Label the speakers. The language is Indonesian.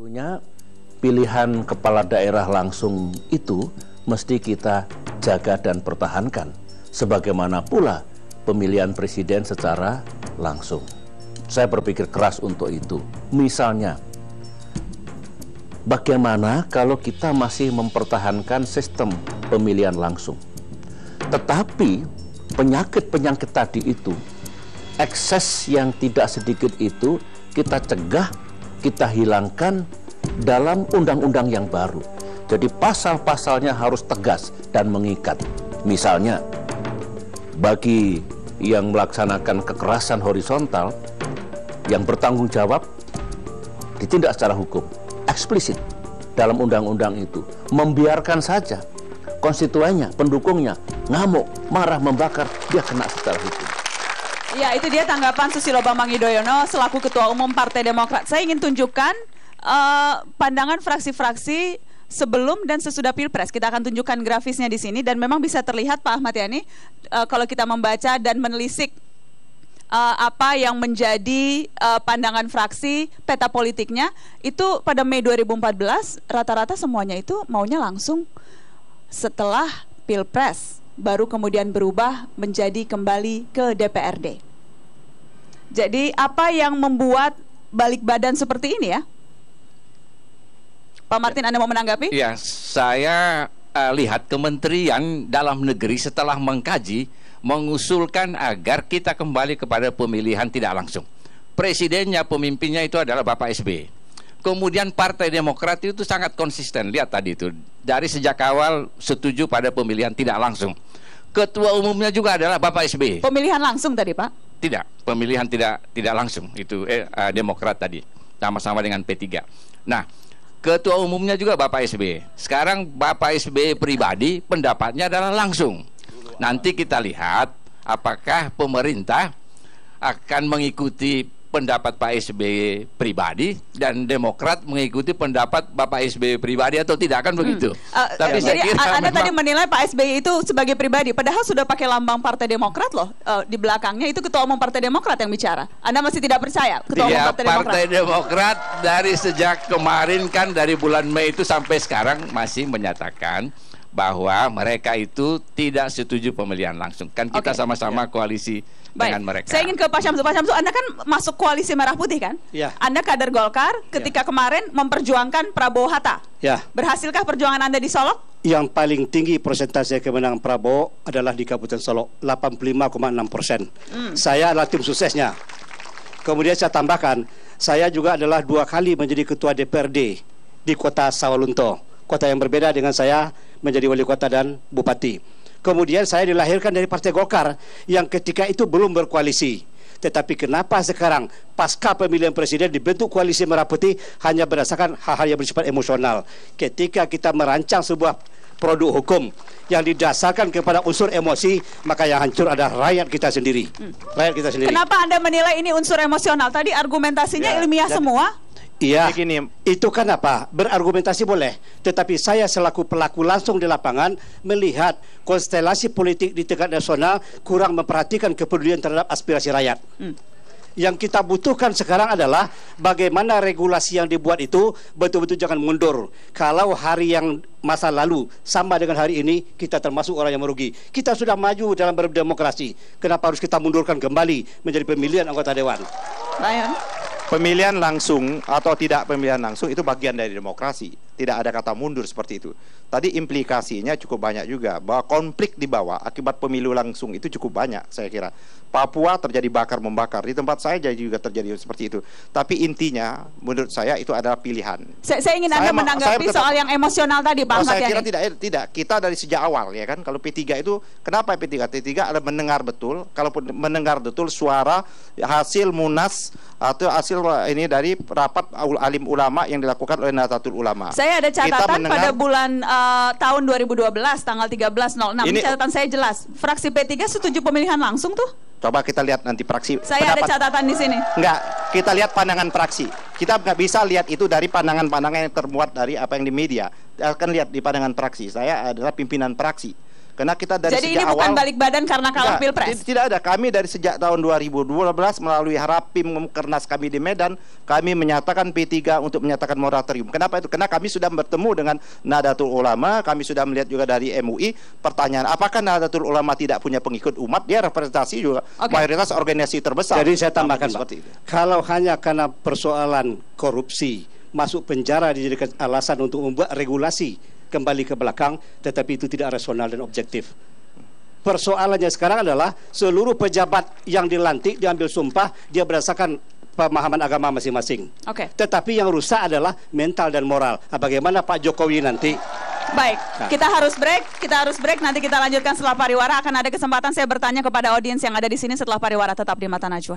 Speaker 1: Tentunya pilihan kepala daerah langsung itu mesti kita jaga dan pertahankan, sebagaimana pula pemilihan presiden secara langsung. Saya berpikir keras untuk itu. Misalnya, bagaimana kalau kita masih mempertahankan sistem pemilihan langsung, tetapi penyakit-penyakit tadi itu, ekses yang tidak sedikit itu kita cegah, kita hilangkan dalam undang-undang yang baru. Jadi pasal-pasalnya harus tegas dan mengikat. Misalnya, bagi yang melaksanakan kekerasan horizontal, yang bertanggung jawab ditindak secara hukum, eksplisit dalam undang-undang itu. Membiarkan saja konstituennya, pendukungnya ngamuk, marah, membakar, dia kena secara hukum.
Speaker 2: Ya, itu dia tanggapan Susilo Bambang Yudhoyono selaku Ketua Umum Partai Demokrat. Saya ingin tunjukkan pandangan fraksi-fraksi sebelum dan sesudah Pilpres. Kita akan tunjukkan grafisnya di sini dan memang bisa terlihat Pak Ahmad Yani, kalau kita membaca dan menelisik apa yang menjadi pandangan fraksi, peta politiknya, itu pada Mei 2014 rata-rata semuanya itu maunya langsung. Setelah Pilpres baru kemudian berubah menjadi kembali ke DPRD. Jadi apa yang membuat balik badan seperti ini ya? Pak Martin, Anda mau menanggapi?
Speaker 3: Ya, saya lihat Kementerian Dalam Negeri setelah mengkaji mengusulkan agar kita kembali kepada pemilihan tidak langsung. Presidennya, pemimpinnya itu adalah Bapak SBY. Kemudian Partai Demokrat itu sangat konsisten. Lihat tadi itu, dari sejak awal setuju pada pemilihan tidak langsung. Ketua umumnya juga adalah Bapak SBY.
Speaker 2: Pemilihan langsung tadi, Pak?
Speaker 3: Tidak, pemilihan tidak langsung. Itu Demokrat tadi, sama-sama dengan P3. Nah, Ketua umumnya juga Bapak SBY. Sekarang Bapak SBY pribadi pendapatnya adalah langsung. Nanti kita lihat apakah pemerintah akan mengikuti pendapat Pak SBY pribadi dan Demokrat mengikuti pendapat Bapak SBY pribadi atau tidak, kan begitu. Tapi saya kira
Speaker 2: Anda tadi menilai Pak SBY itu sebagai pribadi, padahal sudah pakai lambang Partai Demokrat loh. Di belakangnya itu Ketua Umum Partai Demokrat yang bicara. Anda masih tidak percaya Ketua Umum Partai Demokrat?
Speaker 3: Partai Demokrat dari sejak kemarin, kan dari bulan Mei itu sampai sekarang masih menyatakan bahwa mereka itu tidak setuju pemilihan langsung. Kan kita sama-sama koalisi dengan mereka.
Speaker 2: Saya ingin ke Pak Syamsu. Pak Syamsu, Anda kan masuk koalisi Merah Putih kan?
Speaker 4: Ya.
Speaker 2: Anda kader Golkar ketika kemarin memperjuangkan Prabowo Hatta.
Speaker 4: Ya.
Speaker 2: Berhasilkah perjuangan Anda di Solok?
Speaker 4: Yang paling tinggi persentase kemenangan Prabowo adalah di Kabupaten Solok, 85,6%. Saya adalah tim suksesnya. Kemudian saya tambahkan, saya juga adalah 2 kali menjadi ketua DPRD di kota Sawalunto, kota yang berbeda dengan saya menjadi wali kota dan bupati. Kemudian saya dilahirkan dari Partai Golkar yang ketika itu belum berkoalisi. Tetapi kenapa sekarang pasca pemilihan presiden dibentuk koalisi Merah Putih hanya berdasarkan hal-hal yang bersifat emosional. Ketika kita merancang sebuah produk hukum yang didasarkan kepada unsur emosi, maka yang hancur adalah rakyat kita sendiri. Rakyat kita sendiri.
Speaker 2: Kenapa Anda menilai ini unsur emosional? Tadi argumentasinya ilmiah semua.
Speaker 4: Iya, itu kan apa? Berargumentasi boleh, tetapi saya selaku pelaku langsung di lapangan melihat konstelasi politik di tingkat nasional kurang memperhatikan kepedulian terhadap aspirasi rakyat. Yang kita butuhkan sekarang adalah bagaimana regulasi yang dibuat itu betul-betul jangan mundur. Kalau hari yang masa lalu sama dengan hari ini, kita termasuk orang yang merugi. Kita sudah maju dalam berdemokrasi. Kenapa harus kita mundurkan kembali menjadi pemilihan anggota dewan?
Speaker 2: Ryan?
Speaker 5: Pemilihan langsung atau tidak pemilihan langsung itu bagian dari demokrasi. Tidak ada kata mundur seperti itu. Tadi implikasinya cukup banyak juga, bahwa konflik di bawah akibat pemilu langsung itu cukup banyak, saya kira. Papua terjadi bakar-membakar, di tempat saya juga terjadi seperti itu. Tapi intinya menurut saya itu adalah pilihan.
Speaker 2: Saya ingin Anda menanggapi soal yang emosional tadi, Pak Ahmad Yani.
Speaker 5: Saya kira tidak. Kita dari sejak awal ya kan, kalau P3 itu, kenapa P3? P3 adalah mendengar betul. Kalaupun mendengar betul suara hasil Munas atau hasil ini dari rapat alim ulama yang dilakukan oleh Nahdlatul Ulama.
Speaker 2: Saya ada catatan pada bulan tahun 2012 tanggal 13.06. Ini catatan saya jelas. Fraksi P3 setuju pemilihan langsung tuh.
Speaker 5: Coba kita lihat nanti fraksi.
Speaker 2: Saya ada catatan di sini.
Speaker 5: Enggak, kita lihat pandangan fraksi. Kita nggak bisa lihat itu dari pandangan-pandangan yang termuat dari apa yang di media. Kita akan lihat di pandangan fraksi. Saya adalah pimpinan fraksi. Karena kita dari
Speaker 2: Jadi
Speaker 5: sejak
Speaker 2: ini bukan
Speaker 5: awal
Speaker 2: balik badan karena kalah pilpres?
Speaker 5: Tidak ada. Kami dari sejak tahun 2012 melalui Harapim Kernas kami di Medan, kami menyatakan P3 untuk menyatakan moratorium. Kenapa itu? Karena kami sudah bertemu dengan Nahdlatul Ulama, kami sudah melihat juga dari MUI. Pertanyaan, apakah Nahdlatul Ulama tidak punya pengikut umat? Dia representasi juga mayoritas organisasi terbesar.
Speaker 4: Jadi saya tambahkan,
Speaker 5: seperti itu.
Speaker 4: Kalau hanya karena persoalan korupsi masuk penjara dijadikan alasan untuk membuat regulasi kembali ke belakang, tetapi itu tidak rasional dan objektif. Persoalannya sekarang adalah seluruh pejabat yang dilantik diambil sumpah dia berdasarkan pemahaman agama masing-masing. Tetapi yang rusak adalah mental dan moral. Bagaimana Pak Jokowi nanti?
Speaker 2: Baik, kita harus break. Nanti kita lanjutkan setelah pariwara. Akan ada kesempatan saya bertanya kepada audiens yang ada di sini setelah pariwara. Tetap di Mata Najwa.